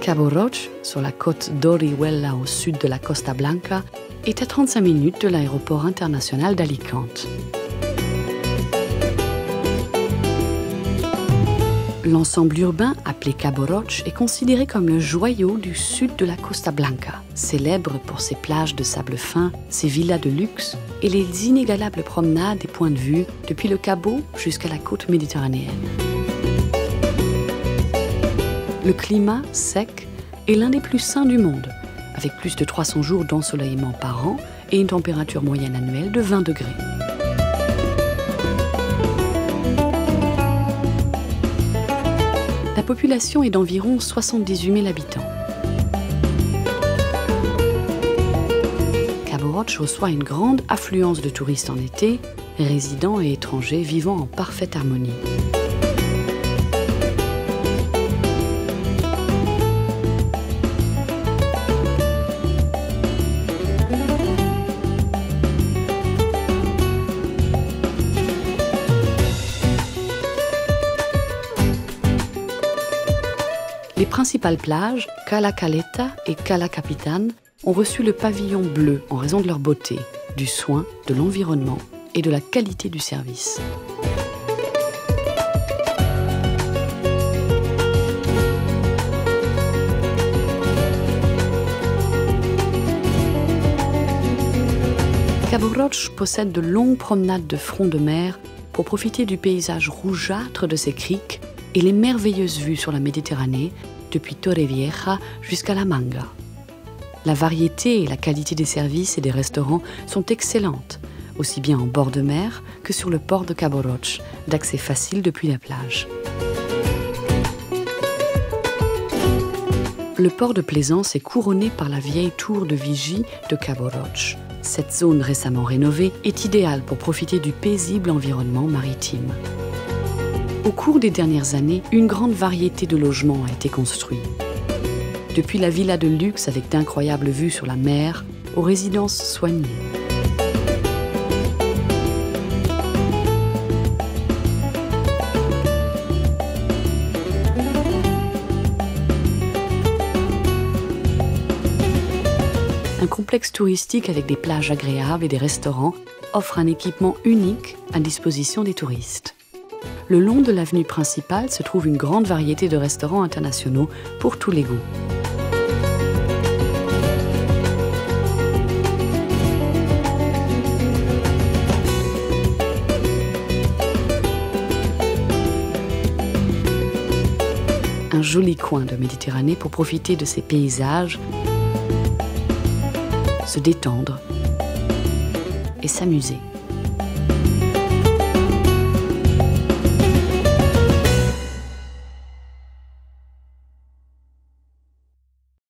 Cabo Roig, sur la côte d'Orihuela au sud de la Costa Blanca, est à 35 minutes de l'aéroport international d'Alicante. L'ensemble urbain, appelé Cabo Roig, est considéré comme le joyau du sud de la Costa Blanca, célèbre pour ses plages de sable fin, ses villas de luxe et les inégalables promenades et points de vue depuis le Cabo jusqu'à la côte méditerranéenne. Le climat, sec, est l'un des plus sains du monde, avec plus de 300 jours d'ensoleillement par an et une température moyenne annuelle de 20 degrés. La population est d'environ 78 000 habitants. Cabo Roig reçoit une grande affluence de touristes en été, résidents et étrangers vivant en parfaite harmonie. Les principales plages, Cala Caleta et Cala Capitan, ont reçu le pavillon bleu en raison de leur beauté, du soin, de l'environnement et de la qualité du service. Cabo Roig possède de longues promenades de front de mer pour profiter du paysage rougeâtre de ses criques et les merveilleuses vues sur la Méditerranée, depuis Torrevieja jusqu'à La Manga. La variété et la qualité des services et des restaurants sont excellentes, aussi bien en bord de mer que sur le port de Cabo Roig, d'accès facile depuis la plage. Le port de plaisance est couronné par la vieille tour de vigie de Cabo Roig. Cette zone récemment rénovée est idéale pour profiter du paisible environnement maritime. Au cours des dernières années, une grande variété de logements a été construite. Depuis la villa de luxe avec d'incroyables vues sur la mer, aux résidences soignées. Un complexe touristique avec des plages agréables et des restaurants offre un équipement unique à disposition des touristes. Le long de l'avenue principale se trouve une grande variété de restaurants internationaux pour tous les goûts. Un joli coin de Méditerranée pour profiter de ses paysages, se détendre et s'amuser.